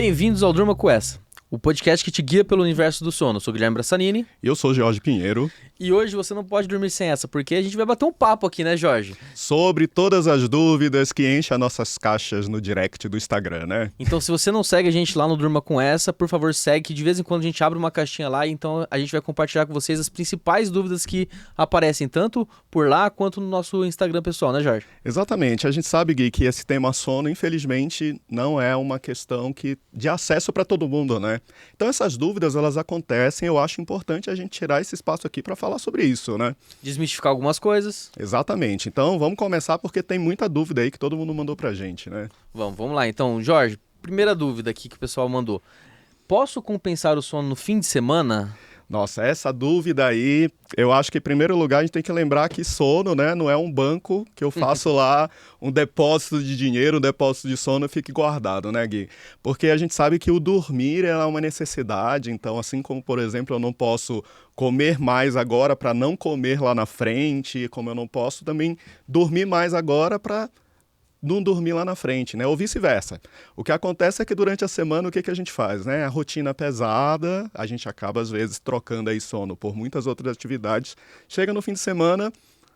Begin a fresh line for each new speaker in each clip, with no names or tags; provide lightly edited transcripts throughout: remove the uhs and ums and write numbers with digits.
Bem-vindos ao Durma com Essa, o podcast que te guia pelo universo do sono. Eu sou o Guilherme Brassanini.
Eu sou o Jorge Pinheiro.
E hoje você não pode dormir sem essa, porque a gente vai bater um papo aqui, né, Jorge?
Sobre todas as dúvidas que enchem as nossas caixas no direct do Instagram, né?
Então, se você não segue a gente lá no Durma com Essa, por favor, segue, que de vez em quando a gente abre uma caixinha lá, então a gente vai compartilhar com vocês as principais dúvidas que aparecem tanto por lá quanto no nosso Instagram pessoal, né, Jorge?
Exatamente. A gente sabe, Gui, que esse tema sono, infelizmente, não é uma questão de acesso para todo mundo, né? Então, essas dúvidas, elas acontecem. Eu acho importante a gente tirar esse espaço aqui para falar sobre isso, né?
Desmistificar algumas coisas.
Exatamente. Então, vamos começar porque tem muita dúvida aí que todo mundo mandou pra gente, né?
Vamos lá. Então, Jorge, primeira dúvida aqui que o pessoal mandou. Posso compensar o sono no fim de semana?
Nossa, essa dúvida aí, eu acho que em primeiro lugar a gente tem que lembrar que sono, né, não é um banco que eu faço lá um depósito de dinheiro, um depósito de sono e fique guardado, né, Gui? Porque a gente sabe que o dormir é uma necessidade, então assim como, por exemplo, eu não posso comer mais agora para não comer lá na frente, como eu não posso também dormir mais agora para não dormir lá na frente, né? Ou vice-versa. O que acontece é que durante a semana o que a gente faz, né? A rotina pesada, a gente acaba às vezes trocando aí sono por muitas outras atividades. Chega no fim de semana,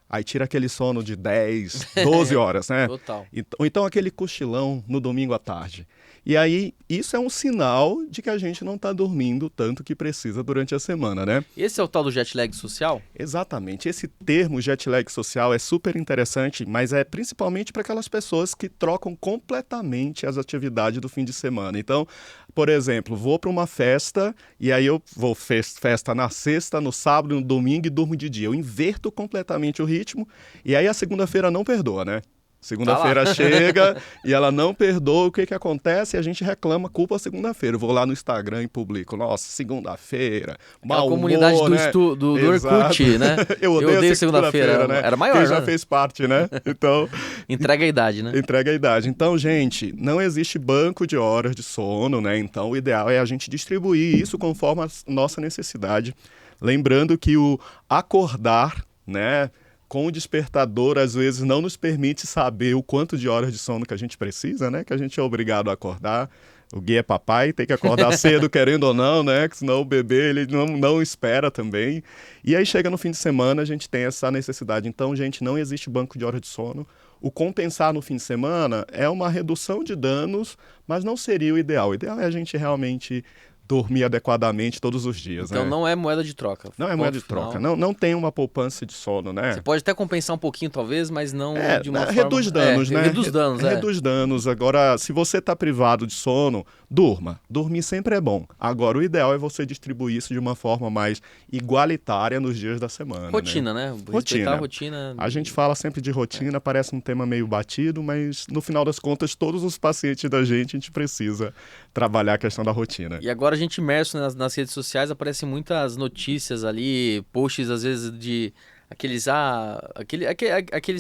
aí tira aquele sono de 10, 12 horas, né?
Total.
Ou então aquele cochilão no domingo à tarde. E aí, isso é um sinal de que a gente não está dormindo tanto que precisa durante a semana, né?
Esse é o tal do jet lag social?
Exatamente. Esse termo jet lag social é super interessante, mas é principalmente para aquelas pessoas que trocam completamente as atividades do fim de semana. Então, por exemplo, vou para uma festa e aí eu vou festa na sexta, no sábado, no domingo e durmo de dia. Eu inverto completamente o ritmo e aí a segunda-feira não perdoa, né? Segunda-feira chega e ela não perdoa, o que acontece? A gente reclama, culpa segunda-feira. Eu vou lá no Instagram e publico, nossa, segunda-feira, mau humor,
comunidade
né?
do Orkut, né?
Eu odeio
segunda-feira,
né?
Era maior,
Quem já
né?
fez parte, né? Então,
Entrega a idade, né?
entrega a idade. Então, gente, não existe banco de horas de sono, né? Então, o ideal é a gente distribuir isso conforme a nossa necessidade. Lembrando que o acordar, né, com o despertador, às vezes, não nos permite saber o quanto de horas de sono que a gente precisa, né? Que a gente é obrigado a acordar. O Gui é papai, tem que acordar cedo, querendo ou não, né? Que senão o bebê, ele não espera também. E aí chega no fim de semana, a gente tem essa necessidade. Então, gente, não existe banco de horas de sono. O compensar no fim de semana é uma redução de danos, mas não seria o ideal. O ideal é a gente realmente dormir adequadamente todos os dias,
Então
né?
não é moeda de troca.
Não é moeda de troca. Não tem uma poupança de sono, né?
Você pode até compensar um pouquinho, talvez, mas não de uma forma...
Reduz danos, né?
Reduz danos,
Reduz danos. Agora, se você está privado de sono, durma. Dormir sempre é bom. Agora, o ideal é você distribuir isso de uma forma mais igualitária nos dias da semana.
Rotina, né? Respeitar a rotina.
A gente fala sempre de rotina, parece um tema meio batido, mas no final das contas, todos os pacientes da gente, a gente precisa trabalhar a questão da rotina.
E agora a gente imerso nas redes sociais, aparecem muitas notícias ali, posts às vezes de aqueles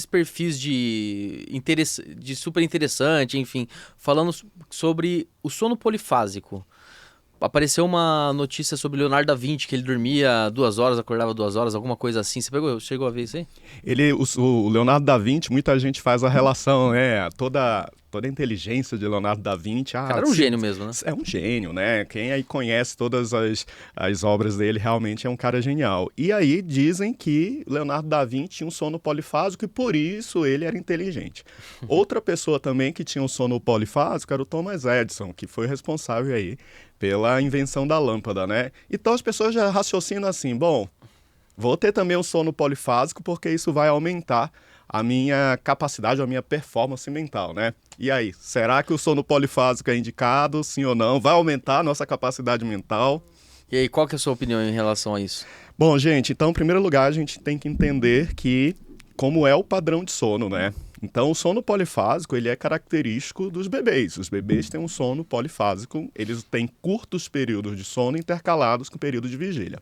perfis de super interessante, enfim, falando sobre o sono polifásico. Apareceu uma notícia sobre Leonardo da Vinci, que ele dormia 2 horas, acordava 2 horas, alguma coisa assim. Você chegou a ver isso aí?
O Leonardo da Vinci, muita gente faz a relação, né? Toda a inteligência de Leonardo da Vinci.
O cara era um gênio mesmo, né?
É um gênio, né? Quem aí conhece todas as obras dele realmente é um cara genial. E aí dizem que Leonardo da Vinci tinha um sono polifásico e por isso ele era inteligente. Outra pessoa também que tinha um sono polifásico era o Thomas Edison, que foi responsável aí pela invenção da lâmpada, né? Então as pessoas já raciocinam assim, bom, vou ter também um sono polifásico porque isso vai aumentar a minha capacidade, a minha performance mental, né? E aí, será que o sono polifásico é indicado, sim ou não? Vai aumentar a nossa capacidade mental?
E aí, qual que é a sua opinião em relação a isso?
Bom, gente, então, em primeiro lugar, a gente tem que entender que como é o padrão de sono, né? Então, o sono polifásico, ele é característico dos bebês. Os bebês têm um sono polifásico, eles têm curtos períodos de sono intercalados com período de vigília.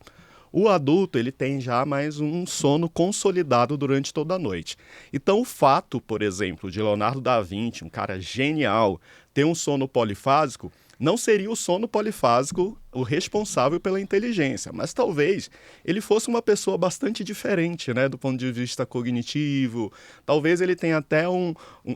O adulto, ele tem já mais um sono consolidado durante toda a noite. Então, o fato, por exemplo, de Leonardo da Vinci, um cara genial, ter um sono polifásico, não seria o sono polifásico o responsável pela inteligência, mas talvez ele fosse uma pessoa bastante diferente, né, do ponto de vista cognitivo. Talvez ele tenha até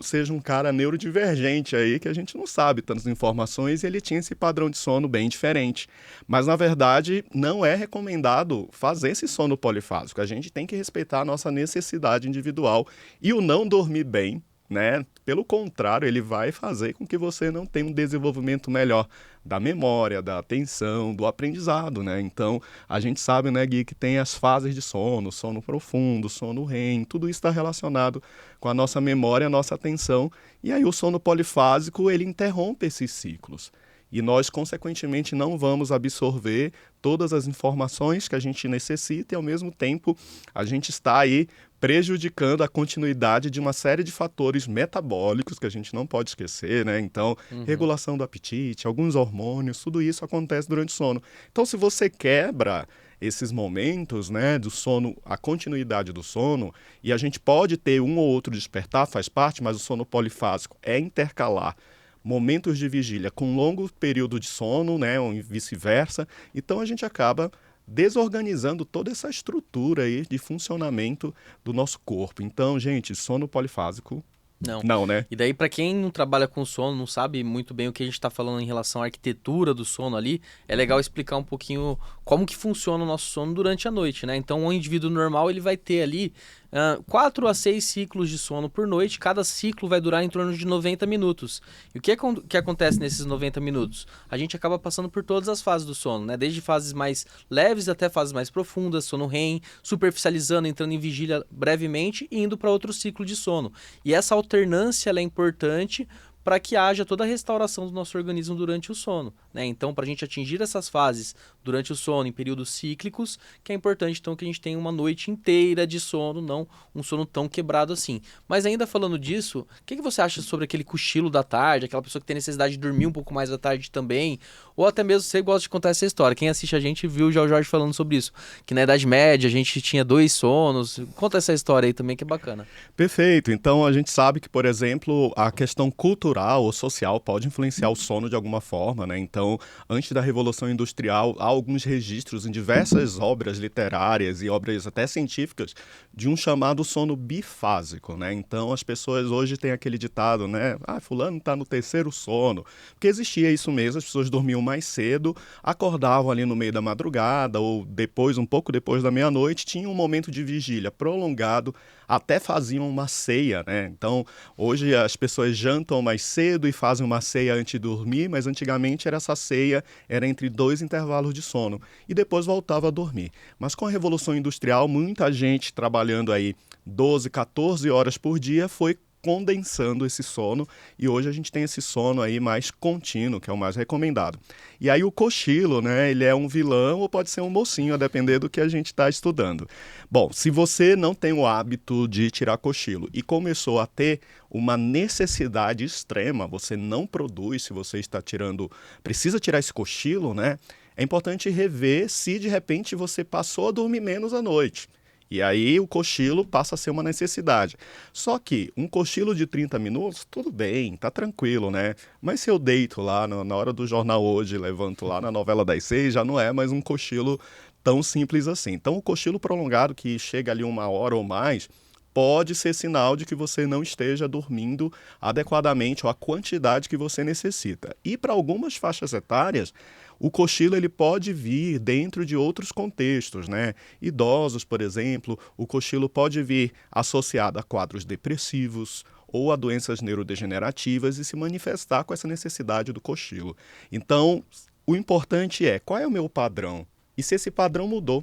seja um cara neurodivergente aí, que a gente não sabe tantas informações, e ele tinha esse padrão de sono bem diferente. Mas, na verdade, não é recomendado fazer esse sono polifásico. A gente tem que respeitar a nossa necessidade individual. E o não dormir bem, né? Pelo contrário, ele vai fazer com que você não tenha um desenvolvimento melhor da memória, da atenção, do aprendizado, né? Então, a gente sabe, né, Gui, que tem as fases de sono, sono profundo, sono REM, tudo isso está relacionado com a nossa memória, a nossa atenção, e aí o sono polifásico, ele interrompe esses ciclos. E nós, consequentemente, não vamos absorver todas as informações que a gente necessita e, ao mesmo tempo, a gente está aí prejudicando a continuidade de uma série de fatores metabólicos que a gente não pode esquecer, né? Então, regulação do apetite, alguns hormônios, tudo isso acontece durante o sono. Então, se você quebra esses momentos, né, do sono, a continuidade do sono, e a gente pode ter um ou outro despertar, faz parte, mas o sono polifásico é intercalar momentos de vigília com longo período de sono, né, ou vice-versa. Então, a gente acaba desorganizando toda essa estrutura aí de funcionamento do nosso corpo. Então, gente, sono polifásico, não, né?
E daí, para quem não trabalha com sono, não sabe muito bem o que a gente está falando em relação à arquitetura do sono ali, é legal explicar um pouquinho como que funciona o nosso sono durante a noite, né? Então, o indivíduo normal, ele vai ter ali 4 a 6 ciclos de sono por noite, cada ciclo vai durar em torno de 90 minutos. E o que acontece nesses 90 minutos? A gente acaba passando por todas as fases do sono, né? Desde fases mais leves até fases mais profundas, sono REM, superficializando, entrando em vigília brevemente e indo para outro ciclo de sono. E essa alternância ela é importante para que haja toda a restauração do nosso organismo durante o sono, né? Então, para a gente atingir essas fases durante o sono, em períodos cíclicos, que é importante, então, que a gente tenha uma noite inteira de sono, não um sono tão quebrado assim. Mas ainda falando disso, o que você acha sobre aquele cochilo da tarde, aquela pessoa que tem necessidade de dormir um pouco mais da tarde também, ou até mesmo você gosta de contar essa história? Quem assiste a gente viu já o Jorge falando sobre isso, que na Idade Média a gente tinha 2 sonos. Conta essa história aí também, que é bacana.
Perfeito. Então, a gente sabe que, por exemplo, a questão cultural ou social pode influenciar o sono de alguma forma, né? Então, antes da Revolução Industrial, há alguns registros em diversas obras literárias e obras até científicas de um chamado sono bifásico, né? Então, as pessoas hoje têm aquele ditado, né? Ah, fulano está no terceiro sono. Porque existia isso mesmo, as pessoas dormiam mais cedo, acordavam ali no meio da madrugada ou depois, um pouco depois da meia-noite, tinham um momento de vigília prolongado, até faziam uma ceia, né? Então, hoje as pessoas jantam mais cedo e fazem uma ceia antes de dormir, mas antigamente essa ceia era entre 2 intervalos de sono e depois voltava a dormir. Mas com a Revolução Industrial, muita gente trabalhando aí 12, 14 horas por dia foi condensando esse sono e hoje a gente tem esse sono aí mais contínuo, que é o mais recomendado. E aí o cochilo, né, ele é um vilão ou pode ser um mocinho, a depender do que a gente está estudando. Bom, se você não tem o hábito de tirar cochilo e começou a ter uma necessidade extrema, você não produz, se você está tirando, precisa tirar esse cochilo, né, é importante rever se de repente você passou a dormir menos à noite. E aí o cochilo passa a ser uma necessidade. Só que um cochilo de 30 minutos, tudo bem, tá tranquilo, né? Mas se eu deito lá na hora do jornal hoje, levanto lá na novela das 6, já não é mais um cochilo tão simples assim. Então o cochilo prolongado, que chega ali 1 hora ou mais, pode ser sinal de que você não esteja dormindo adequadamente ou a quantidade que você necessita. E para algumas faixas etárias, o cochilo ele pode vir dentro de outros contextos, né? Idosos, por exemplo, o cochilo pode vir associado a quadros depressivos ou a doenças neurodegenerativas e se manifestar com essa necessidade do cochilo. Então, o importante é qual é o meu padrão e se esse padrão mudou.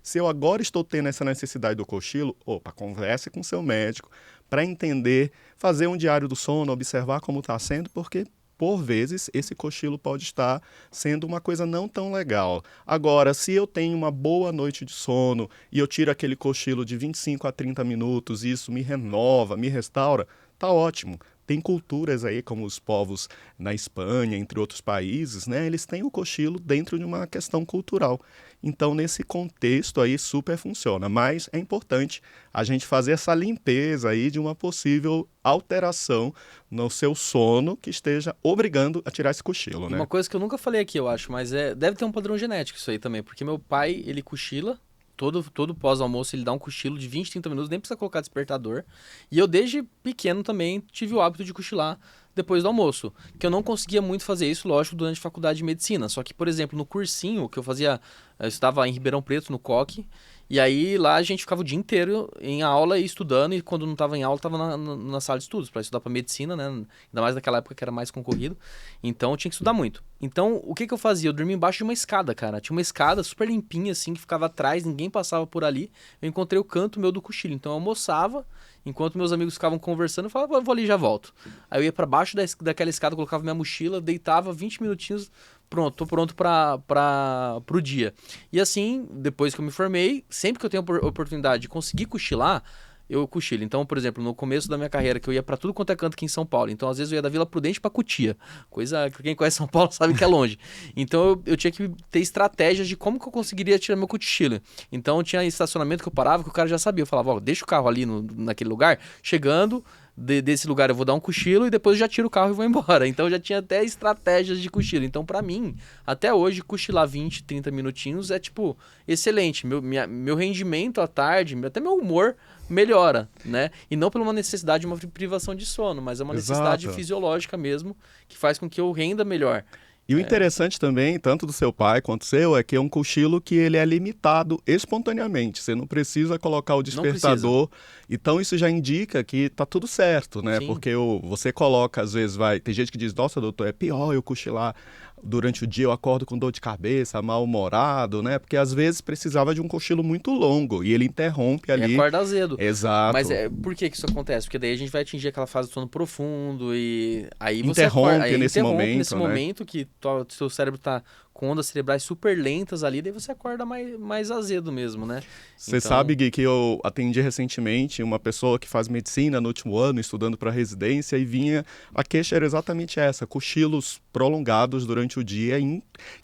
Se eu agora estou tendo essa necessidade do cochilo, converse com seu médico para entender, fazer um diário do sono, observar como está sendo, porque por vezes esse cochilo pode estar sendo uma coisa não tão legal. Agora, se eu tenho uma boa noite de sono e eu tiro aquele cochilo de 25 a 30 minutos e isso me renova, me restaura, tá ótimo. Tem culturas aí, como os povos na Espanha, entre outros países, né? Eles têm o cochilo dentro de uma questão cultural. Então, nesse contexto aí, super funciona. Mas é importante a gente fazer essa limpeza aí de uma possível alteração no seu sono que esteja obrigando a tirar esse cochilo,
E
né?
uma coisa que eu nunca falei aqui, eu acho, mas deve ter um padrão genético isso aí também, porque meu pai, ele cochila, todo pós-almoço ele dá um cochilo de 20, 30 minutos, nem precisa colocar despertador. E eu desde pequeno também tive o hábito de cochilar depois do almoço, que eu não conseguia muito fazer isso, lógico, durante a faculdade de medicina. Só que, por exemplo, no cursinho que eu fazia, eu estava em Ribeirão Preto, no COC, e aí lá a gente ficava o dia inteiro em aula e estudando, e quando não estava em aula, estava na sala de estudos, para estudar para medicina, né? Ainda mais naquela época que era mais concorrido. Então eu tinha que estudar muito. Então o que que eu fazia? Eu dormia embaixo de uma escada, cara. Tinha uma escada super limpinha, assim, que ficava atrás, ninguém passava por ali. Eu encontrei o canto meu do cochilo. Então eu almoçava, enquanto meus amigos ficavam conversando, eu falava, vou ali e já volto. Aí eu ia para baixo daquela escada, colocava minha mochila, deitava 20 minutinhos. Pronto, tô pronto pro dia. E assim, depois que eu me formei, sempre que eu tenho a oportunidade de conseguir cochilar, eu cochilo. Então, por exemplo, no começo da minha carreira, que eu ia pra tudo quanto é canto aqui em São Paulo. Então, às vezes, eu ia da Vila Prudente pra Cotia. Coisa que quem conhece São Paulo sabe que é longe. Então, eu tinha que ter estratégias de como que eu conseguiria tirar meu cochilo. Então, tinha estacionamento que eu parava, que o cara já sabia. Eu falava, ó, deixa o carro ali naquele lugar. Chegando desse lugar, eu vou dar um cochilo e depois eu já tiro o carro e vou embora. Então, eu já tinha até estratégias de cochilo. Então, pra mim, até hoje, cochilar 20, 30 minutinhos é, tipo, excelente. Meu rendimento à tarde, até meu humor melhora, né? E não por uma necessidade de uma privação de sono, mas é uma necessidade
Exato.
fisiológica mesmo, que faz com que eu renda melhor.
E o interessante também, tanto do seu pai quanto do seu, é que é um cochilo que ele é limitado espontaneamente. Você não precisa colocar o
Não precisa.
despertador. Então isso já indica que tá tudo certo, né?
Sim.
Porque você coloca, às vezes vai... Tem gente que diz, nossa, doutor, é pior eu cochilar durante o dia, eu acordo com dor de cabeça, mal-humorado, né? Porque às vezes precisava de um cochilo muito longo e ele interrompe
E
ali.
acorda azedo.
Exato.
Mas por que que isso acontece? Porque daí a gente vai atingir aquela fase do sono profundo e aí você
Interrompe
acorda, aí
nesse
interrompe
momento,
nesse
né?
momento que seu cérebro tá com ondas cerebrais super lentas ali, daí você acorda mais azedo mesmo, né?
Você
Então,
sabe, Gui, que eu atendi recentemente uma pessoa que faz medicina no último ano, estudando para residência, e a queixa era exatamente essa, cochilos prolongados durante o dia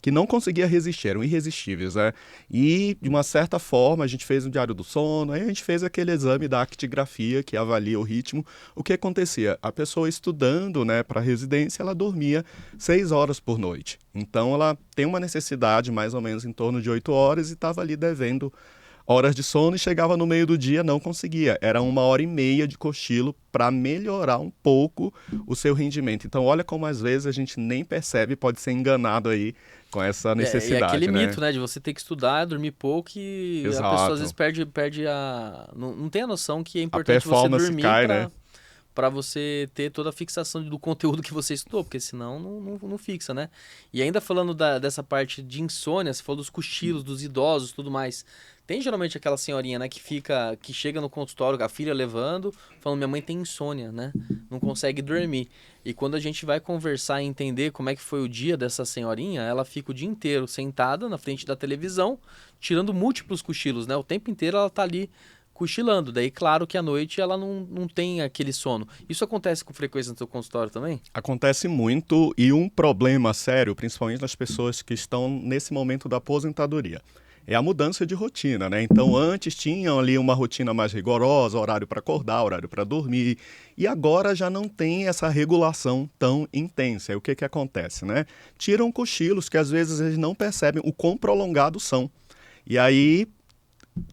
que não conseguia resistir, eram irresistíveis, né? E, de uma certa forma, a gente fez um diário do sono, aí a gente fez aquele exame da actigrafia, que avalia o ritmo. O que acontecia? A pessoa estudando, né, para residência, ela dormia 6 horas por noite. Então, ela tem uma necessidade mais ou menos em torno de 8 horas e estava ali devendo horas de sono e chegava no meio do dia, não conseguia. Era 1 hora e meia de cochilo para melhorar um pouco o seu rendimento. Então, olha como às vezes a gente nem percebe, pode ser enganado aí com essa necessidade,
é aquele
né?
mito, né, de você ter que estudar, dormir pouco e a pessoa às vezes
Exato.
perde a... Não tem a noção que é
A
importante você
performance
dormir
cai, né?
para você ter toda a fixação do conteúdo que você estudou, porque senão não fixa, né? E ainda falando dessa parte de insônia, você falou dos cochilos, dos idosos, tudo mais. Tem geralmente aquela senhorinha, né, que chega no consultório, com a filha levando, falando, minha mãe tem insônia, né? Não consegue dormir. E quando a gente vai conversar e entender como é que foi o dia dessa senhorinha, ela fica o dia inteiro sentada na frente da televisão, tirando múltiplos cochilos, né? O tempo inteiro ela tá ali cochilando. Daí, claro que à noite ela não tem aquele sono. Isso acontece com frequência no seu consultório também?
Acontece muito e um problema sério, principalmente nas pessoas que estão nesse momento da aposentadoria, é a mudança de rotina, né? Então, antes tinham ali uma rotina mais rigorosa, horário para acordar, horário para dormir, e agora já não tem essa regulação tão intensa. E o que que acontece, né? Tiram cochilos que às vezes eles não percebem o quão prolongados são. E aí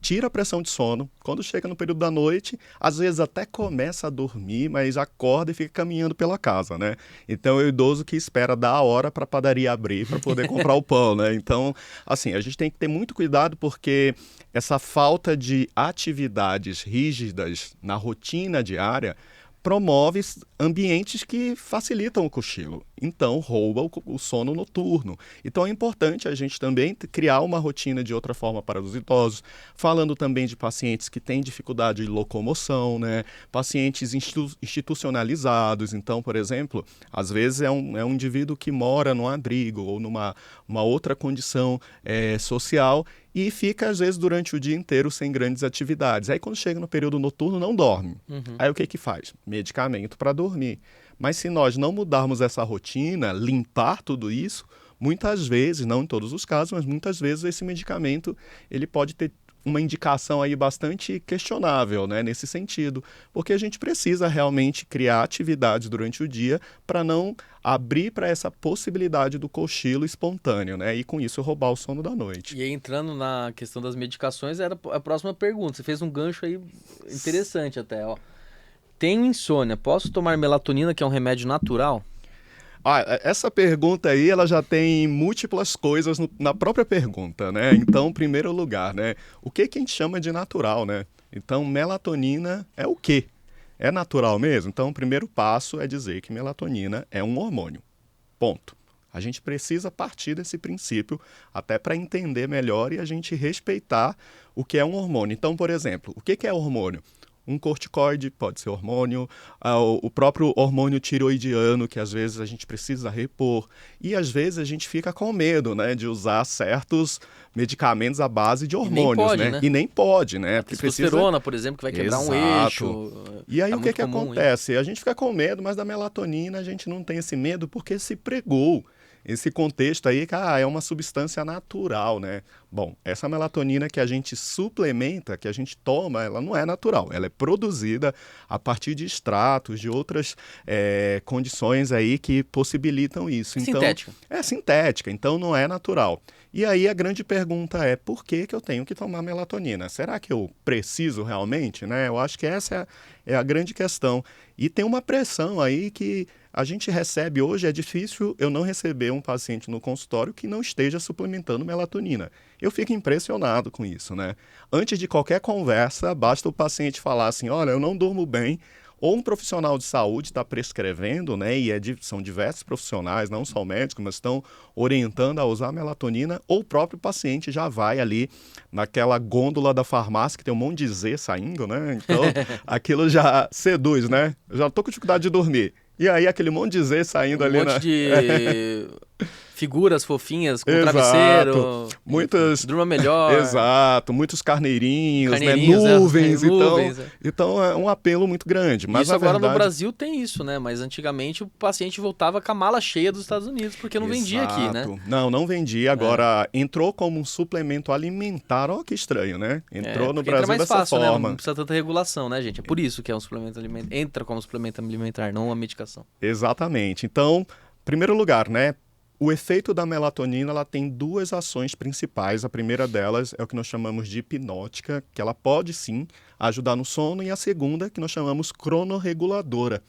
tira a pressão de sono. Quando chega no período da noite, às vezes até começa a dormir, mas acorda e fica caminhando pela casa, né? Então é o idoso que espera dar a hora para a padaria abrir para poder comprar o pão, né? Então, assim, a gente tem que ter muito cuidado porque essa falta de atividades rígidas na rotina diária promove ambientes que facilitam o cochilo. Então, rouba o sono noturno. Então, é importante a gente também criar uma rotina de outra forma para os idosos, falando também de pacientes que têm dificuldade de locomoção, né? Pacientes institucionalizados. Então, por exemplo, às vezes é um indivíduo que mora num abrigo ou uma outra condição social e fica, às vezes, durante o dia inteiro sem grandes atividades. Aí, quando chega no período noturno, não dorme.
Uhum.
Aí, o que que faz? Medicamento para dormir. Mas se nós não mudarmos essa rotina, limpar tudo isso, muitas vezes, não em todos os casos, mas muitas vezes esse medicamento ele pode ter uma indicação aí bastante questionável, né, nesse sentido, porque a gente precisa realmente criar atividades durante o dia para não abrir para essa possibilidade do cochilo espontâneo, né, e com isso roubar o sono da noite.
E aí, entrando na questão das medicações, era a próxima pergunta. Você fez um gancho aí interessante até, ó. Tenho insônia, posso tomar melatonina, que é um remédio natural?
Essa pergunta aí, ela já tem múltiplas coisas na própria pergunta, né? Então, em primeiro lugar, né? O que a gente chama de natural, né? Então, melatonina é o quê? É natural mesmo? Então, o primeiro passo é dizer que melatonina é um hormônio. Ponto. A gente precisa partir desse princípio até para entender melhor e a gente respeitar o que é um hormônio. Então, por exemplo, o que é hormônio? Um corticoide pode ser hormônio, o próprio hormônio tiroidiano, que às vezes a gente precisa repor. E às vezes a gente fica com medo, né, de usar certos medicamentos à base de hormônios, né? E nem pode, né?
A testosterona, por exemplo, que vai quebrar um eixo.
E aí o que acontece? A gente fica com medo, mas da melatonina a gente não tem esse medo porque se pregou esse contexto aí que é uma substância natural, né? Bom, essa melatonina que a gente suplementa, que a gente toma, ela não é natural. Ela é produzida a partir de extratos, de outras condições aí que possibilitam isso.
Então, sintética.
É sintética, então não é natural. E aí a grande pergunta é, por que eu tenho que tomar melatonina? Será que eu preciso realmente, né? Eu acho que essa é a grande questão. E tem uma pressão aí que a gente recebe hoje, é difícil eu não receber um paciente no consultório que não esteja suplementando melatonina. Eu fico impressionado com isso, né? Antes de qualquer conversa, basta o paciente falar assim, olha, eu não durmo bem, ou um profissional de saúde está prescrevendo, né? E são diversos profissionais, não só médicos, mas estão orientando a usar melatonina, ou o próprio paciente já vai ali naquela gôndola da farmácia que tem um monte de Z saindo, né? Então, aquilo já seduz, né? Eu já estou com dificuldade de dormir. E aí aquele monte de Z saindo ali,
né? Um monte de figuras fofinhas com travesseiro.
Muitas...
Durma melhor.
Exato. Muitos carneirinhos, né? Nuvens. Então é um apelo muito grande. Mas
isso agora no Brasil tem isso, né? Mas antigamente o paciente voltava com a mala cheia dos Estados Unidos, porque não vendia aqui, né?
Não vendia. Agora entrou como um suplemento alimentar. Olha que estranho, né? Entrou no Brasil dessa
fácil,
forma.
Né? Não precisa tanta regulação, né, gente? É por isso que é um suplemento alimentar. Entra como suplemento alimentar, não uma medicação.
Exatamente. Então, em primeiro lugar, né? O efeito da melatonina, ela tem duas ações principais. A primeira delas é o que nós chamamos de hipnótica, que ela pode sim ajudar no sono, e a segunda, que nós chamamos cronorreguladora.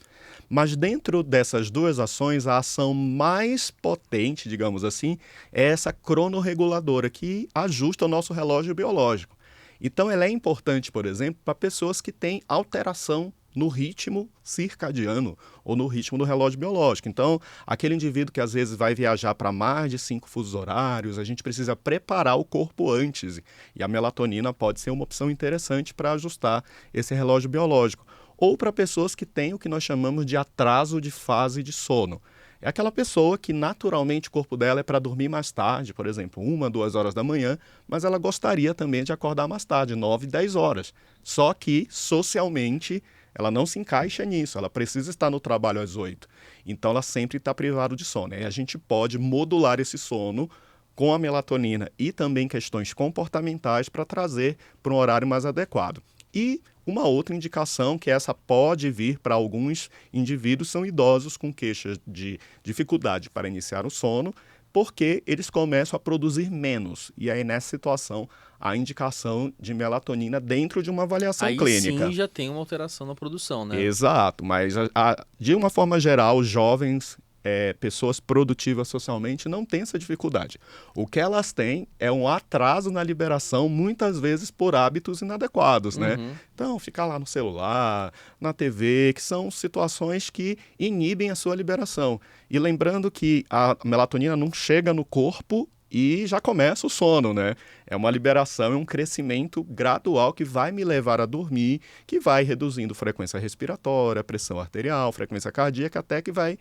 Mas dentro dessas duas ações, a ação mais potente, digamos assim, é essa cronorreguladora, que ajusta o nosso relógio biológico. Então, ela é importante, por exemplo, para pessoas que têm alteração no ritmo circadiano ou no ritmo do relógio biológico. Então, aquele indivíduo que às vezes vai viajar para mais de 5 fusos horários, a gente precisa preparar o corpo antes. E a melatonina pode ser uma opção interessante para ajustar esse relógio biológico. Ou para pessoas que têm o que nós chamamos de atraso de fase de sono. É aquela pessoa que naturalmente o corpo dela é para dormir mais tarde, por exemplo, 1, 2 horas da manhã, mas ela gostaria também de acordar mais tarde, 9, 10 horas. Só que, socialmente, ela não se encaixa nisso, ela precisa estar no trabalho às 8. Então, ela sempre está privada de sono. E a gente pode modular esse sono com a melatonina e também questões comportamentais para trazer para um horário mais adequado. E uma outra indicação, que essa pode vir para alguns indivíduos, são idosos com queixas de dificuldade para iniciar o sono, porque eles começam a produzir menos. E aí, nessa situação, a indicação de melatonina dentro de uma avaliação clínica.
Aí sim já tem uma alteração na produção, né?
Exato, mas de uma forma geral, jovens, pessoas produtivas socialmente não têm essa dificuldade. O que elas têm é um atraso na liberação, muitas vezes por hábitos inadequados, né? Então, ficar lá no celular, na TV, que são situações que inibem a sua liberação. E lembrando que a melatonina não chega no corpo e já começa o sono, né? É uma liberação, é um crescimento gradual que vai me levar a dormir, que vai reduzindo frequência respiratória, pressão arterial, frequência cardíaca, até que vai,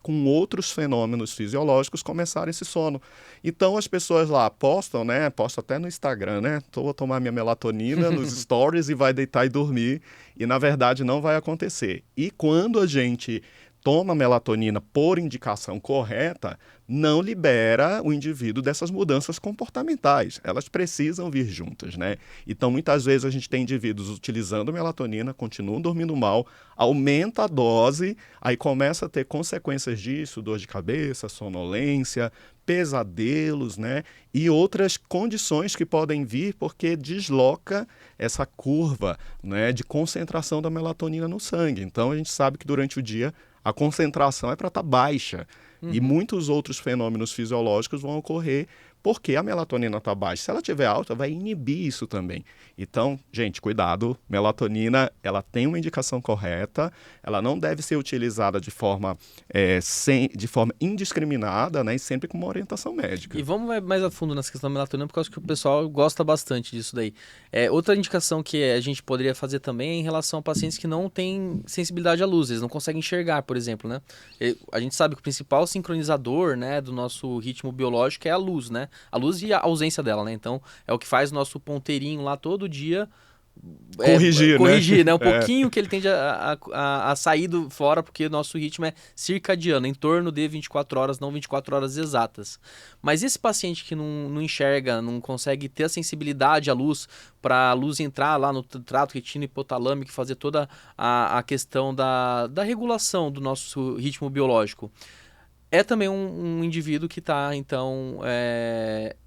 com outros fenômenos fisiológicos, começar esse sono. Então, as pessoas lá postam, né? Postam até no Instagram, né? Vou tomar minha melatonina nos stories e vai deitar e dormir. E, na verdade, não vai acontecer. E quando a gente toma melatonina por indicação correta, não libera o indivíduo dessas mudanças comportamentais. Elas precisam vir juntas, né? Então, muitas vezes a gente tem indivíduos utilizando melatonina, continuam dormindo mal, aumenta a dose, aí começa a ter consequências disso, dor de cabeça, sonolência, pesadelos, né? E outras condições que podem vir porque desloca essa curva, né, de concentração da melatonina no sangue. Então, a gente sabe que durante o dia a concentração é para estar baixa. E muitos outros fenômenos fisiológicos vão ocorrer porque a melatonina está baixa. Se ela estiver alta, vai inibir isso também. Então, gente, cuidado. Melatonina, ela tem uma indicação correta. Ela não deve ser utilizada de forma indiscriminada, né? E sempre com uma orientação médica.
E vamos mais a fundo nessa questão da melatonina, porque eu acho que o pessoal gosta bastante disso daí. Outra indicação que a gente poderia fazer também é em relação a pacientes que não têm sensibilidade à luz, eles não conseguem enxergar, por exemplo, né? A gente sabe que o principal sincronizador, né, do nosso ritmo biológico é a luz, né? A luz e a ausência dela, né? Então, é o que faz o nosso ponteirinho lá todo dia corrigir, né? Um pouquinho que ele tende a sair fora, porque o nosso ritmo é circadiano, em torno de 24 horas, não 24 horas exatas. Mas esse paciente que não enxerga, não consegue ter a sensibilidade à luz, para a luz entrar lá no trato retino hipotalâmico e fazer toda a questão da regulação do nosso ritmo biológico, é também um indivíduo que está, então,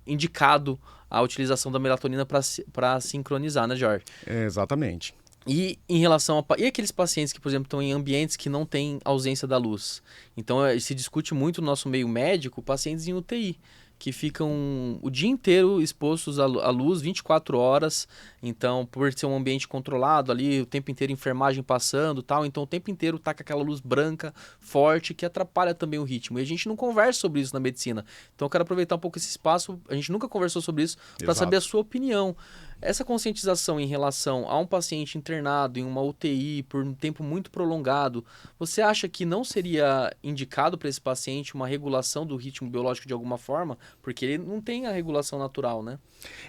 indicado a utilização da melatonina para sincronizar, né, Jorge?
Exatamente.
E em relação e aqueles pacientes que, por exemplo, estão em ambientes que não têm ausência da luz? Então, se discute muito no nosso meio médico, pacientes em UTI, que ficam o dia inteiro expostos à luz, 24 horas, então, por ser um ambiente controlado ali, o tempo inteiro enfermagem passando e tal, então o tempo inteiro tá com aquela luz branca, forte, que atrapalha também o ritmo. E a gente não conversa sobre isso na medicina. Então, eu quero aproveitar um pouco esse espaço, a gente nunca conversou sobre isso, para saber a sua opinião. Essa conscientização em relação a um paciente internado em uma UTI por um tempo muito prolongado, você acha que não seria indicado para esse paciente uma regulação do ritmo biológico de alguma forma? Porque ele não tem a regulação natural, né?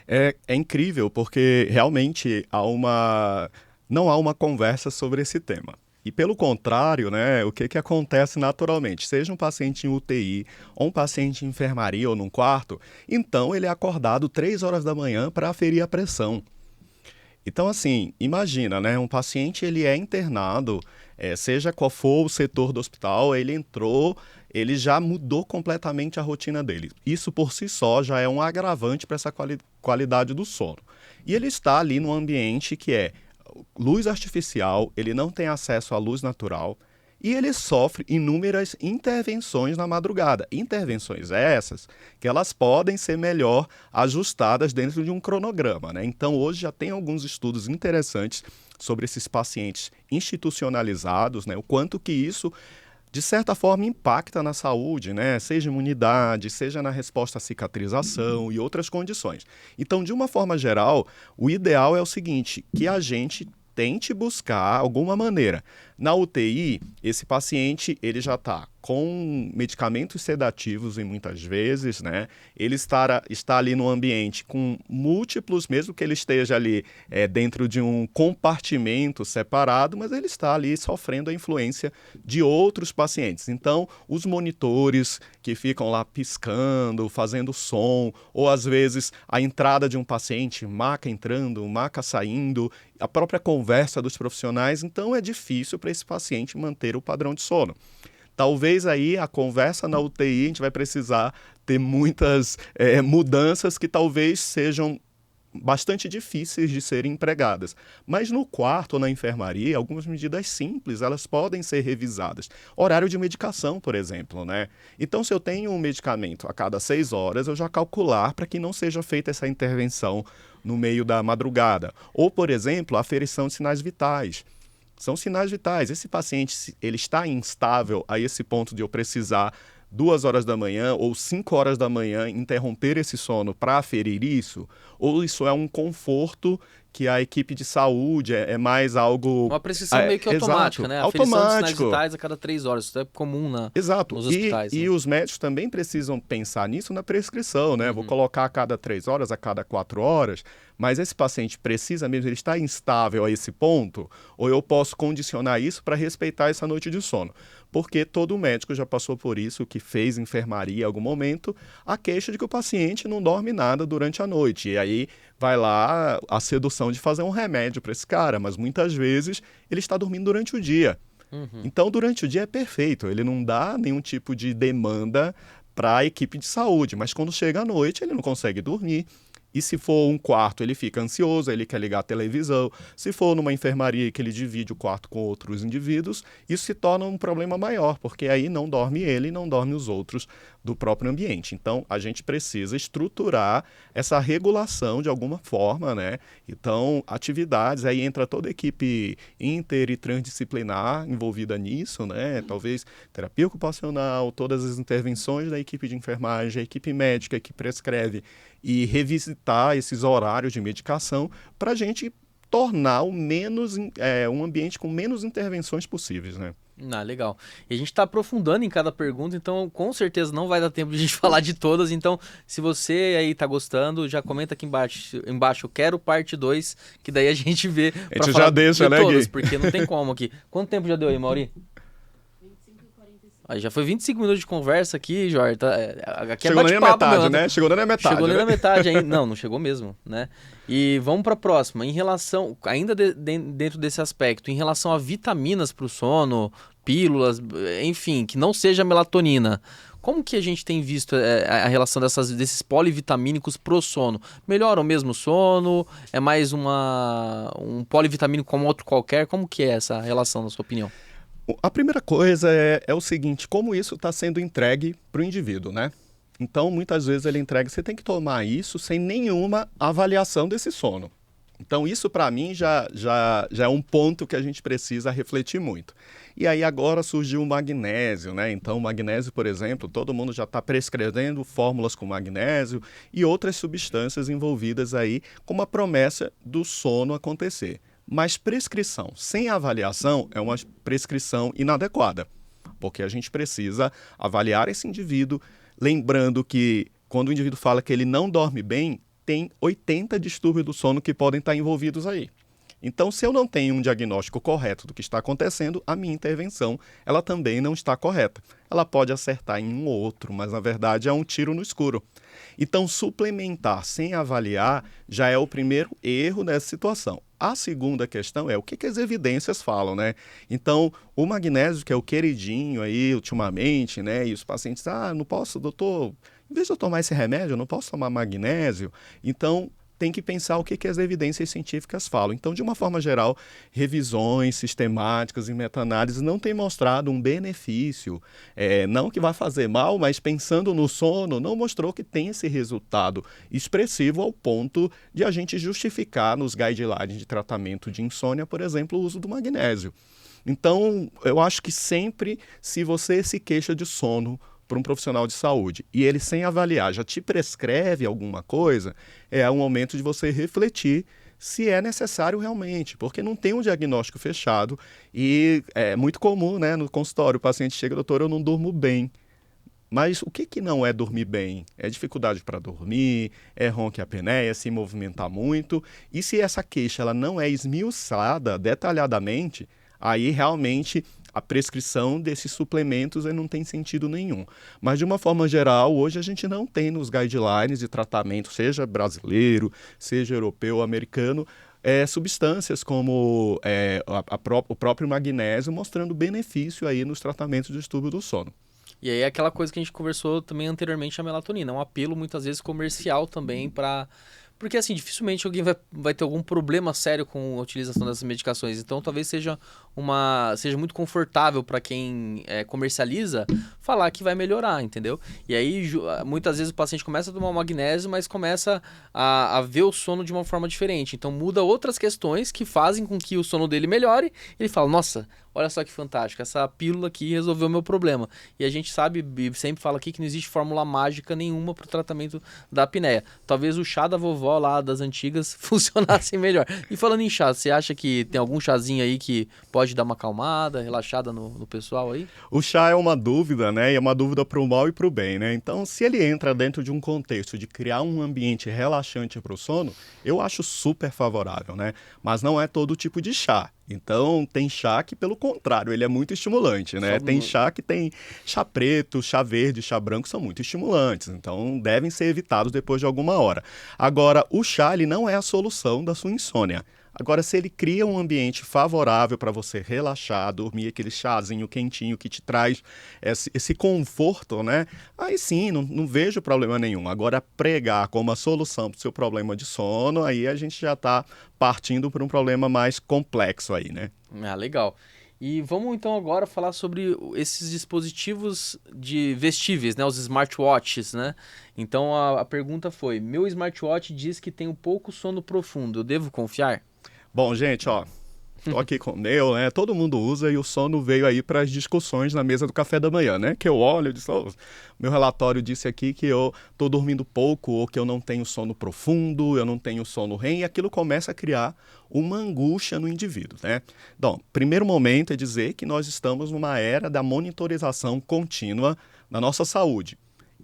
É incrível, porque realmente não há uma conversa sobre esse tema. E pelo contrário, né, o que acontece naturalmente? Seja um paciente em UTI, ou um paciente em enfermaria ou num quarto, então ele é acordado 3 horas da manhã para aferir a pressão. Então, assim, imagina, né, um paciente ele é internado, seja qual for o setor do hospital, ele entrou, ele já mudou completamente a rotina dele. Isso por si só já é um agravante para essa qualidade do sono. E ele está ali num ambiente que é luz artificial, ele não tem acesso à luz natural e ele sofre inúmeras intervenções na madrugada. Intervenções essas que elas podem ser melhor ajustadas dentro de um cronograma, né? Então, hoje já tem alguns estudos interessantes sobre esses pacientes institucionalizados, né? O quanto que isso, de certa forma, impacta na saúde, né? Seja imunidade, seja na resposta à cicatrização e outras condições. Então, de uma forma geral, o ideal é o seguinte, que a gente tente buscar alguma maneira. Na UTI, esse paciente ele já está com medicamentos sedativos, e muitas vezes, né? Ele está ali no ambiente com múltiplos, mesmo que ele esteja ali dentro de um compartimento separado, mas ele está ali sofrendo a influência de outros pacientes. Então, os monitores que ficam lá piscando, fazendo som, ou às vezes a entrada de um paciente, maca entrando, maca saindo, a própria conversa dos profissionais, então é difícil para esse paciente manter o padrão de sono. Talvez aí a conversa na UTI a gente vai precisar ter muitas mudanças que talvez sejam bastante difíceis de serem empregadas. Mas no quarto ou na enfermaria, algumas medidas simples, elas podem ser revisadas. Horário de medicação, por exemplo, né? Então, se eu tenho um medicamento a cada 6 horas, eu já calcular para que não seja feita essa intervenção no meio da madrugada. Ou, por exemplo, a aferição de sinais vitais. São sinais vitais. Esse paciente, ele está instável a esse ponto de eu precisar 2 horas da manhã ou 5 horas da manhã interromper esse sono para aferir isso? Ou isso é um conforto que a equipe de saúde é mais algo...
Uma prescrição meio que automática,
exato,
né?
Automático.
Aferição de sinais vitais a cada 3 horas, isso é comum nos hospitais.
E os médicos também precisam pensar nisso na prescrição, né? Vou colocar a cada 3 horas, a cada 4 horas, mas esse paciente precisa mesmo, ele está instável a esse ponto, ou eu posso condicionar isso para respeitar essa noite de sono? porque todo médico já passou por isso, que fez enfermaria em algum momento, a queixa de que o paciente não dorme nada durante a noite. E aí vai lá a sedução de fazer um remédio para esse cara, mas muitas vezes ele está dormindo durante o dia. Então, durante o dia é perfeito, ele não dá nenhum tipo de demanda para a equipe de saúde, mas quando chega à noite ele não consegue dormir. E se for um quarto, ele fica ansioso, ele quer ligar a televisão. Se for numa enfermaria que ele divide o quarto com outros indivíduos, isso se torna um problema maior, porque aí não dorme ele e não dorme os outros do próprio ambiente. Então, a gente precisa estruturar essa regulação de alguma forma, né? Então, atividades, aí entra toda a equipe inter e transdisciplinar envolvida nisso, né? Talvez terapia ocupacional, todas as intervenções da equipe de enfermagem, a equipe médica que prescreve e revisitar esses horários de medicação para a gente tornar um ambiente com menos intervenções possíveis, né?
Legal. E a gente está aprofundando em cada pergunta, então com certeza não vai dar tempo de a gente falar de todas. Então, se você aí tá gostando, já comenta aqui embaixo, eu quero parte 2, que daí a gente vê
A gente já deixa,
de
né,
todas,
Gui?
porque não tem como aqui. Quanto tempo já deu aí, Mauri?
25 e 45.
Aí já foi 25 minutos de conversa aqui, Jorge. Aqui
Chegou
é
nem na
bate-papo,
metade,
meu.
né? Chegou nem na metade,
Chegou nem
né?
na metade ainda. Não chegou mesmo, né? E vamos para a próxima. Em relação, ainda dentro desse aspecto, em relação a vitaminas para o sono, pílulas, enfim, que não seja melatonina. Como que a gente tem visto a relação desses polivitamínicos pro sono? Melhora o mesmo sono? É mais um polivitamínico como outro qualquer? Como que é essa relação, na sua opinião?
A primeira coisa é o seguinte, como isso está sendo entregue para o indivíduo, né? Então, muitas vezes ele entrega, você tem que tomar isso sem nenhuma avaliação desse sono. Então, isso para mim já é um ponto que a gente precisa refletir muito. E aí agora surgiu o magnésio, né? Então, o magnésio, por exemplo, todo mundo já está prescrevendo fórmulas com magnésio e outras substâncias envolvidas aí com a promessa do sono acontecer. Mas prescrição sem avaliação é uma prescrição inadequada, porque a gente precisa avaliar esse indivíduo, lembrando que quando o indivíduo fala que ele não dorme bem, tem 80 distúrbios do sono que podem estar envolvidos aí. Então, se eu não tenho um diagnóstico correto do que está acontecendo, a minha intervenção ela também não está correta. Ela pode acertar em um ou outro, mas na verdade é um tiro no escuro. Então, suplementar sem avaliar já é o primeiro erro nessa situação. A segunda questão é o que as evidências falam, né? Então, o magnésio, que é o queridinho aí ultimamente, né? E os pacientes, não posso, doutor, em vez de eu tomar esse remédio, eu não posso tomar magnésio. Então, tem que pensar o que as evidências científicas falam. Então, de uma forma geral, revisões sistemáticas e meta-análises não têm mostrado um benefício, não que vai fazer mal, mas pensando no sono, não mostrou que tem esse resultado expressivo ao ponto de a gente justificar nos guidelines de tratamento de insônia, por exemplo, o uso do magnésio. Então, eu acho que sempre, se você se queixa de sono para um profissional de saúde e ele, sem avaliar, já te prescreve alguma coisa, é um momento de você refletir se é necessário realmente, porque não tem um diagnóstico fechado e é muito comum, né, no consultório, o paciente chega, doutor, eu não durmo bem. Mas o que não é dormir bem? É dificuldade para dormir, é ronca e apneia, se movimentar muito. E se essa queixa ela não é esmiuçada detalhadamente, aí realmente a prescrição desses suplementos não tem sentido nenhum. Mas, de uma forma geral, hoje a gente não tem nos guidelines de tratamento, seja brasileiro, seja europeu ou americano, substâncias como o próprio magnésio mostrando benefício aí nos tratamentos de distúrbio do sono.
E aí é aquela coisa que a gente conversou também anteriormente, a melatonina. É um apelo muitas vezes comercial também para... Porque assim, dificilmente alguém vai ter algum problema sério com a utilização dessas medicações. Então talvez seja muito confortável para quem comercializa falar que vai melhorar, entendeu? E aí muitas vezes o paciente começa a tomar o magnésio, mas começa a ver o sono de uma forma diferente. Então muda outras questões que fazem com que o sono dele melhore. Ele fala, nossa, olha só que fantástico, essa pílula aqui resolveu o meu problema. E a gente sabe, e sempre fala aqui, que não existe fórmula mágica nenhuma para o tratamento da apneia. Talvez o chá da vovó lá das antigas funcionasse melhor. E falando em chá, você acha que tem algum chazinho aí que pode dar uma acalmada, relaxada no pessoal aí?
O chá é uma dúvida, né? E é uma dúvida para o mal e para o bem, né? Então, se ele entra dentro de um contexto de criar um ambiente relaxante para o sono, eu acho super favorável, né? Mas não é todo tipo de chá. Então, tem chá que, pelo contrário, ele é muito estimulante, né?
Só
Tem
no-
chá que tem chá preto, chá verde, chá branco, são muito estimulantes. Então, devem ser evitados depois de alguma hora. Agora, o chá, ele não é a solução da sua insônia. Agora, se ele cria um ambiente favorável para você relaxar, dormir aquele chazinho quentinho que te traz esse conforto, né? Aí sim, não vejo problema nenhum. Agora, pregar como a solução para o seu problema de sono, aí a gente já está partindo para um problema mais complexo aí, né?
Ah, legal. E vamos então agora falar sobre esses dispositivos de vestíveis, né? Os smartwatches, né? Então a pergunta foi: meu smartwatch diz que tem um pouco sono profundo, eu devo confiar?
Bom, gente, ó, tô aqui com o meu, né? Todo mundo usa e o sono veio aí para as discussões na mesa do café da manhã, né? Que eu olho e disse, "Oh, meu relatório disse aqui que eu tô dormindo pouco ou que eu não tenho sono profundo, eu não tenho sono REM", e aquilo começa a criar uma angústia no indivíduo, né? Então, primeiro momento é dizer que nós estamos numa era da monitorização contínua da nossa saúde.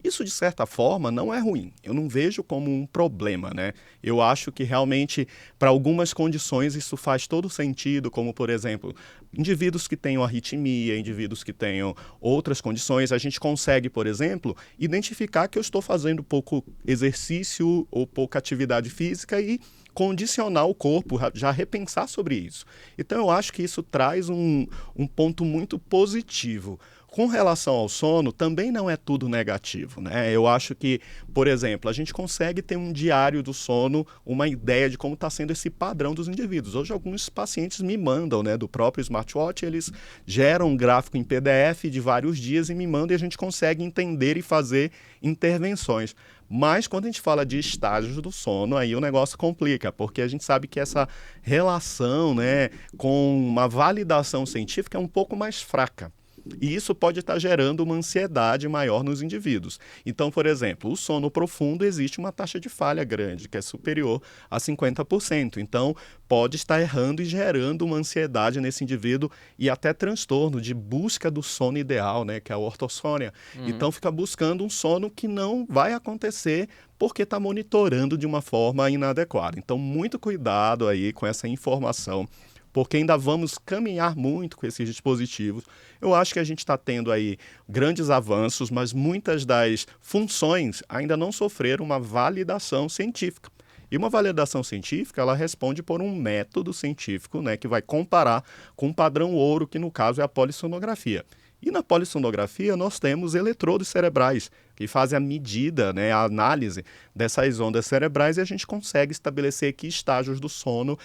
Isso, de certa forma, não é ruim. Eu não vejo como um problema, né? Eu acho que realmente, para algumas condições, isso faz todo sentido, como, por exemplo, indivíduos que tenham arritmia, indivíduos que tenham outras condições. A gente consegue, por exemplo, identificar que eu estou fazendo pouco exercício ou pouca atividade física e condicionar o corpo, já repensar sobre isso. Então, eu acho que isso traz um ponto muito positivo. Com relação ao sono, também não é tudo negativo, né? Eu acho que, por exemplo, a gente consegue ter um diário do sono, uma ideia de como está sendo esse padrão dos indivíduos. Hoje, alguns pacientes me mandam, né, do próprio smartwatch, eles geram um gráfico em PDF de vários dias e me mandam e a gente consegue entender e fazer intervenções. Mas quando a gente fala de estágios do sono, aí o negócio complica, porque a gente sabe que essa relação, né, com uma validação científica é um pouco mais fraca. E isso pode estar gerando uma ansiedade maior nos indivíduos. Então, por exemplo, o sono profundo existe uma taxa de falha grande, que é superior a 50%. Então, pode estar errando e gerando uma ansiedade nesse indivíduo e até transtorno de busca do sono ideal, né, que é a ortossônia. Então, fica buscando um sono que não vai acontecer porque está monitorando de uma forma inadequada. Então, muito cuidado aí com essa informação, porque ainda vamos caminhar muito com esses dispositivos. Eu acho que a gente está tendo aí grandes avanços, mas muitas das funções ainda não sofreram uma validação científica. E uma validação científica, ela responde por um método científico, né, que vai comparar com um padrão ouro, que no caso é a polissonografia. E na polissonografia nós temos eletrodos cerebrais, que fazem a medida, né, a análise dessas ondas cerebrais e a gente consegue estabelecer que estágios do sono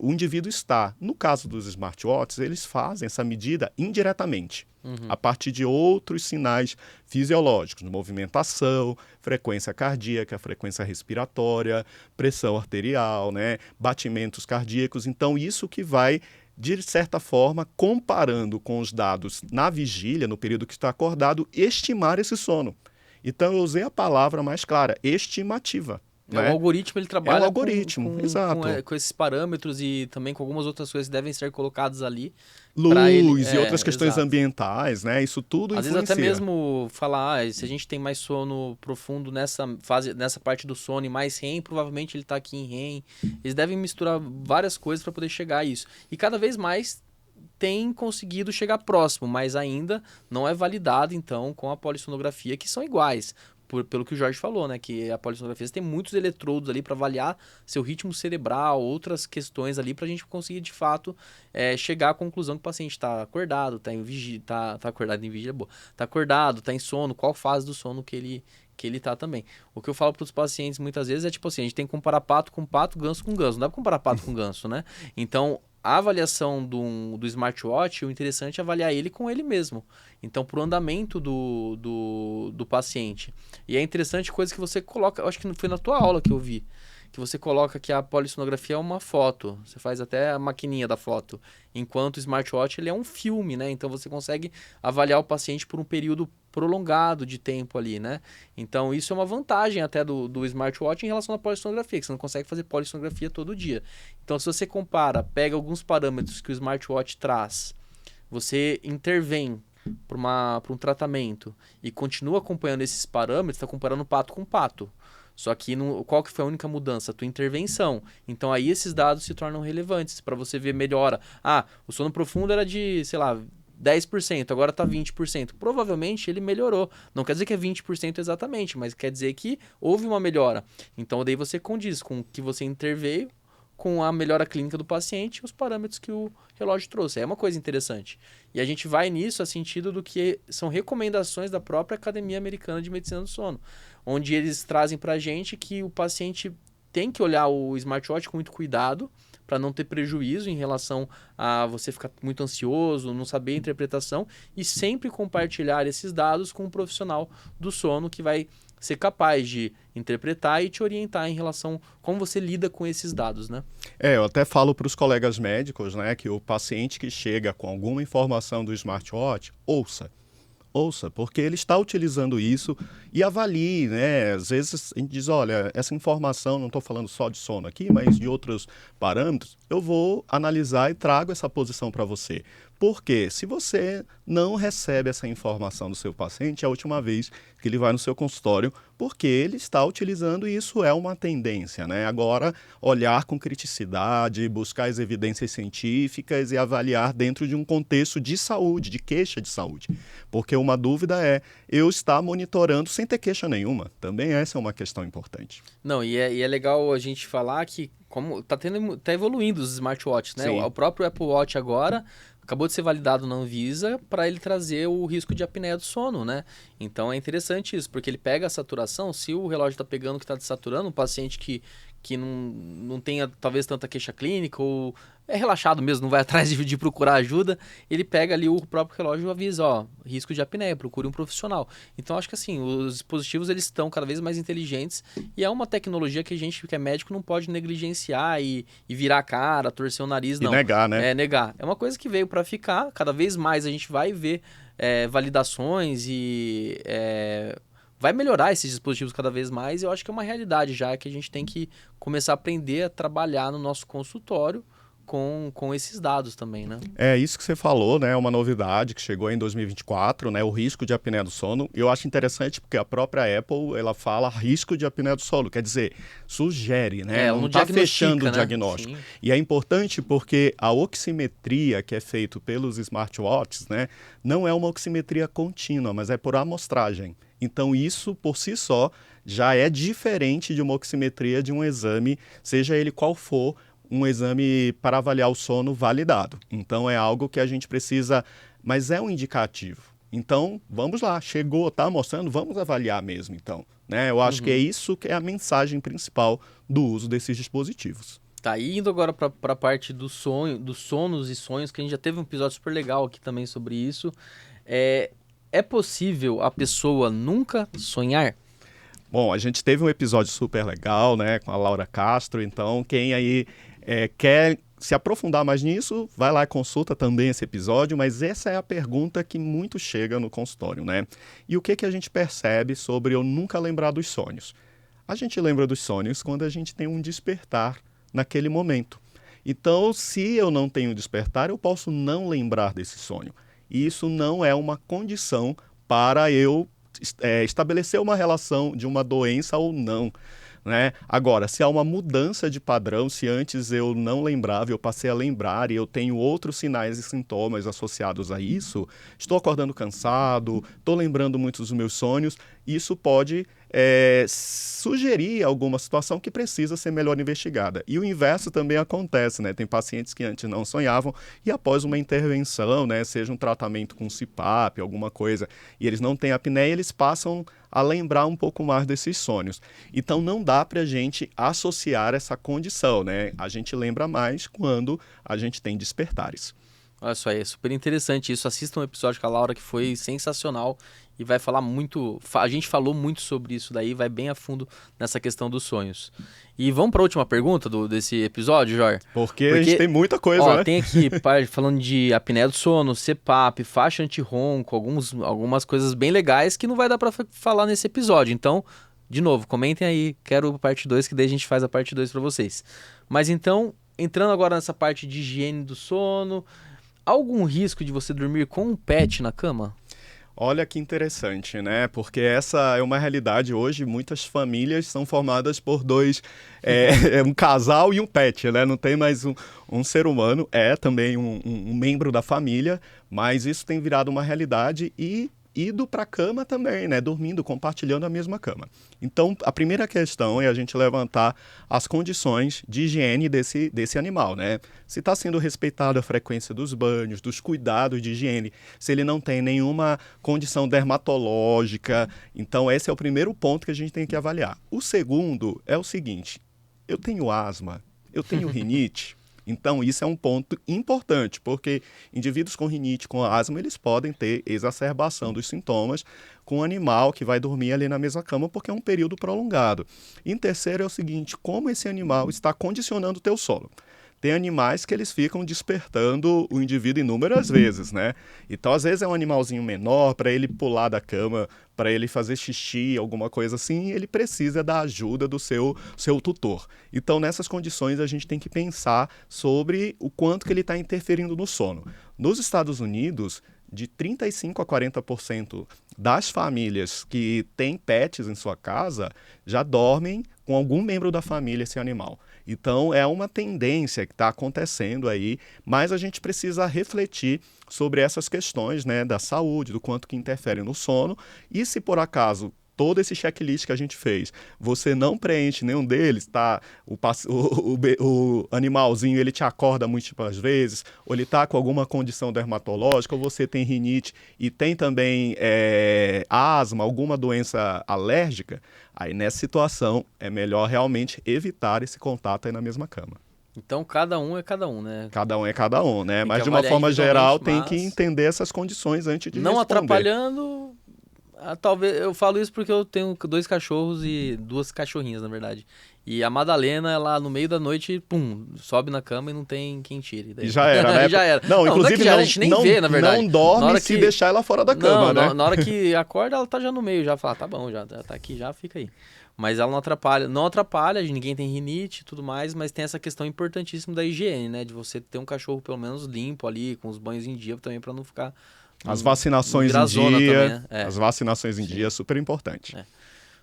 o indivíduo está. No caso dos smartwatches, eles fazem essa medida indiretamente, a partir de outros sinais fisiológicos, movimentação, frequência cardíaca, frequência respiratória, pressão arterial, né, batimentos cardíacos. Então, isso que vai, de certa forma, comparando com os dados na vigília, no período que está acordado, estimar esse sono. Então, eu usei a palavra mais clara, estimativa.
É, o
Né?
algoritmo ele
É um
trabalha
algoritmo, exato.
com esses parâmetros e também com algumas outras coisas que devem ser colocadas ali para ele.
Luz e outras questões
Exato.
ambientais, né? Isso tudo
Às vezes até
influencia.
mesmo falar, se a gente tem mais sono profundo nessa fase, nessa parte do sono e mais REM, provavelmente ele está aqui em REM. Eles devem misturar várias coisas para poder chegar a isso. E cada vez mais tem conseguido chegar próximo, mas ainda não é validado então com a polissonografia, que são iguais. Pelo que o Jorge falou, né? Que a polissonografia tem muitos eletrodos ali para avaliar seu ritmo cerebral, outras questões ali para a gente conseguir de fato chegar à conclusão que o paciente está acordado, está em vigília, tá acordado em vigília, boa, está acordado, está em sono, qual fase do sono que ele tá também. O que eu falo para os pacientes muitas vezes é tipo assim, a gente tem que comparar pato com pato, ganso com ganso. Não dá para comparar pato com ganso, né? Então, a avaliação do smartwatch, o interessante é avaliar ele com ele mesmo. Então, pro andamento do paciente. E é interessante coisa que você coloca, eu acho que foi na tua aula que eu vi, que você coloca que a polissonografia é uma foto. Você faz até a maquininha da foto. Enquanto o smartwatch ele é um filme, né? Então você consegue avaliar o paciente por um período prolongado de tempo ali, né? Então isso é uma vantagem até do smartwatch em relação à polissonografia, que você não consegue fazer polissonografia todo dia. Então se você compara, pega alguns parâmetros que o smartwatch traz, você intervém para um tratamento e continua acompanhando esses parâmetros, está comparando pato com pato. Só que qual que foi a única mudança? A tua intervenção. Então aí esses dados se tornam relevantes para você ver melhora. Ah, o sono profundo era de, sei lá, 10%, agora está 20%. Provavelmente ele melhorou. Não quer dizer que é 20% exatamente, mas quer dizer que houve uma melhora. Então daí você condiz com o que você interveio, com a melhora clínica do paciente e os parâmetros que o relógio trouxe. É uma coisa interessante. E a gente vai nisso a sentido do que são recomendações da própria Academia Americana de Medicina do Sono, onde eles trazem para a gente que o paciente tem que olhar o smartwatch com muito cuidado, para não ter prejuízo em relação a você ficar muito ansioso, não saber a interpretação, e sempre compartilhar esses dados com um profissional do sono que vai ser capaz de interpretar e te orientar em relação a como você lida com esses dados, né?
Eu até falo para os colegas médicos, né, que o paciente que chega com alguma informação do smartwatch, ouça, porque ele está utilizando isso e avalie, né? Às vezes a gente diz, olha, essa informação, não estou falando só de sono aqui, mas de outros parâmetros, eu vou analisar e trago essa posição para você. Porque se você não recebe essa informação do seu paciente, é a última vez que ele vai no seu consultório, porque ele está utilizando e isso é uma tendência, né? Agora, olhar com criticidade, buscar as evidências científicas e avaliar dentro de um contexto de saúde, de queixa de saúde. Porque uma dúvida é eu estar monitorando sem ter queixa nenhuma. Também essa é uma questão importante.
Não, e é legal a gente falar que como tá evoluindo os smartwatches, né?
Sim.
O próprio Apple Watch agora acabou de ser validado na Anvisa para ele trazer o risco de apneia do sono, né? Então é interessante isso, porque ele pega a saturação, se o relógio está pegando que está desaturando, um paciente que não tenha talvez tanta queixa clínica ou é relaxado mesmo, não vai atrás de procurar ajuda, ele pega ali o próprio relógio e avisa, ó, risco de apneia, procure um profissional. Então acho que assim, os dispositivos eles estão cada vez mais inteligentes e é uma tecnologia que a gente que é médico não pode negligenciar e virar a cara, torcer o nariz, não.
E negar, né?
É, negar. É uma coisa que veio para ficar, cada vez mais a gente vai ver validações e vai melhorar esses dispositivos cada vez mais e eu acho que é uma realidade já que a gente tem que começar a aprender a trabalhar no nosso consultório com esses dados também, né?
É isso que você falou, né? É uma novidade que chegou em 2024, né? O risco de apneia do sono. Eu acho interessante porque a própria Apple, ela fala risco de apneia do sono, quer dizer, sugere, né?
Ela
não
não
está
diagnostica,
fechando o
né?
diagnóstico.
Sim.
E é importante porque a oximetria que é feita pelos smartwatches, né? Não é uma oximetria contínua, mas é por amostragem. Então isso, por si só, já é diferente de uma oximetria de um exame, seja ele qual for, um exame para avaliar o sono validado. Então é algo que a gente precisa, mas é um indicativo. Então, vamos lá, chegou, está mostrando, vamos avaliar mesmo então. Né? Eu acho que é isso que é a mensagem principal do uso desses dispositivos.
Tá, e indo agora para a parte do sonho, dos sonos e sonhos, que a gente já teve um episódio super legal aqui também sobre isso. É possível a pessoa nunca sonhar?
Bom, a gente teve um episódio super legal, né, com a Laura Castro, então quem aí quer se aprofundar mais nisso, vai lá e consulta também esse episódio, mas essa é a pergunta que muito chega no consultório, né? E o que a gente percebe sobre eu nunca lembrar dos sonhos? A gente lembra dos sonhos quando a gente tem um despertar naquele momento. Então, se eu não tenho despertar, eu posso não lembrar desse sonho. E isso não é uma condição para eu estabelecer uma relação de uma doença ou não. Né? Agora, se há uma mudança de padrão, se antes eu não lembrava, eu passei a lembrar e eu tenho outros sinais e sintomas associados a isso, estou acordando cansado, estou lembrando muito dos meus sonhos, isso pode sugerir alguma situação que precisa ser melhor investigada. E o inverso também acontece, né? Tem pacientes que antes não sonhavam e após uma intervenção, né, seja um tratamento com CPAP, alguma coisa, e eles não têm apneia, eles passam a lembrar um pouco mais desses sonhos. Então não dá para a gente associar essa condição, né? A gente lembra mais quando a gente tem despertares.
Olha só, é super interessante isso. Assista um episódio com a Laura que foi sensacional e vai falar muito. A gente falou muito sobre isso daí, vai bem a fundo nessa questão dos sonhos. E vamos para a última pergunta desse episódio, Jor?
Porque a gente tem muita coisa, né?
Tem aqui, falando de apneia do sono, CPAP, faixa anti-ronco, algumas coisas bem legais que não vai dar para falar nesse episódio. Então, de novo, comentem aí, quero parte 2, que daí a gente faz a parte 2 para vocês. Mas então, entrando agora nessa parte de higiene do sono, algum risco de você dormir com um pet na cama?
Olha que interessante, né? Porque essa é uma realidade hoje. Muitas famílias são formadas por um casal e um pet, né? Não tem mais um ser humano, é também um membro da família, mas isso tem virado uma realidade e ido para a cama também, né? Dormindo, compartilhando a mesma cama. Então, a primeira questão é a gente levantar as condições de higiene desse animal, né? Se está sendo respeitada a frequência dos banhos, dos cuidados de higiene, se ele não tem nenhuma condição dermatológica. Então, esse é o primeiro ponto que a gente tem que avaliar. O segundo é o seguinte: eu tenho asma, eu tenho rinite. Então, isso é um ponto importante, porque indivíduos com rinite, com asma, eles podem ter exacerbação dos sintomas com o animal que vai dormir ali na mesma cama, porque é um período prolongado. Em terceiro é o seguinte: como esse animal está condicionando o teu sono. Tem animais que eles ficam despertando o indivíduo inúmeras vezes, né? Então, às vezes é um animalzinho menor, para ele pular da cama, para ele fazer xixi, alguma coisa assim, ele precisa da ajuda do seu tutor. Então, nessas condições, a gente tem que pensar sobre o quanto que ele está interferindo no sono. Nos Estados Unidos, de 35% a 40% das famílias que têm pets em sua casa já dormem com algum membro da família esse animal. Então, é uma tendência que está acontecendo aí, mas a gente precisa refletir sobre essas questões, né, da saúde, do quanto que interfere no sono, e se por acaso todo esse checklist que a gente fez, você não preenche nenhum deles, tá? O animalzinho, ele te acorda múltiplas vezes, ou ele tá com alguma condição dermatológica, ou você tem rinite e tem também asma, alguma doença alérgica, aí nessa situação é melhor realmente evitar esse contato aí na mesma cama.
Então, cada um é cada um, né?
Cada um é cada um, né?
Tem
Mas
que
de uma
avaliar
forma geral tem
individualmente,
que
mas
entender essas condições antes de
não
responder.
atrapalhando. Talvez eu falo isso porque eu tenho 2 cachorros e 2 cachorrinhas, na verdade. E a Madalena, ela no meio da noite, pum, sobe na cama e não tem quem tire. Daí.
E já era, né?
Já era.
Não,
é
inclusive
que já era, a gente nem vê, na verdade.
não dorme
Na hora
se
que-
deixar ela fora da cama,
Não,
né?
na hora que acorda, ela tá já no meio, já fala, tá bom, já tá aqui, já fica aí. Mas ela não atrapalha, ninguém tem rinite e tudo mais, mas tem essa questão importantíssima da higiene, né? De você ter um cachorro pelo menos limpo ali, com os banhos em dia, também pra não ficar...
As
não
vacinações
virar
em
zona
dia,
também, né?
as vacinações em dia é super importante.
É.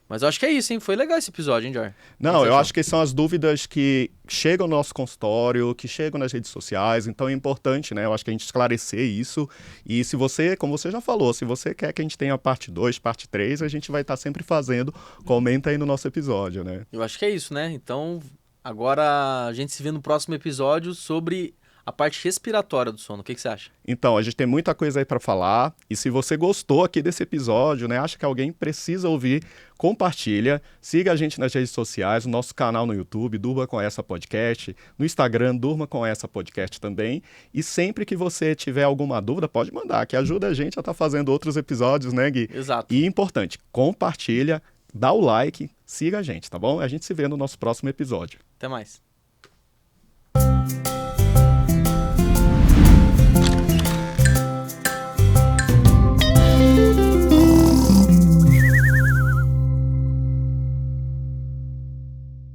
Mas eu acho que é isso, hein? Foi legal esse episódio, hein, Jor?
Não, eu acho que são as dúvidas que chegam no nosso consultório, que chegam nas redes sociais, então é importante, né? Eu acho que a gente esclarecer isso. E se você, como você já falou, se você quer que a gente tenha parte 2, parte 3, a gente vai estar sempre fazendo. Comenta aí no nosso episódio, né?
Eu acho que é isso, né? Então, agora a gente se vê no próximo episódio sobre a parte respiratória do sono. O que você acha?
Então, a gente tem muita coisa aí para falar. E se você gostou aqui desse episódio, né, acha que alguém precisa ouvir, compartilha. Siga a gente nas redes sociais, no nosso canal no YouTube, Durma com Essa Podcast, no Instagram, Durma com Essa Podcast também. E sempre que você tiver alguma dúvida, pode mandar, que ajuda a gente a estar fazendo outros episódios, né, Gui?
Exato.
E importante, compartilha, dá o like, siga a gente, tá bom? A gente se vê no nosso próximo episódio.
Até mais.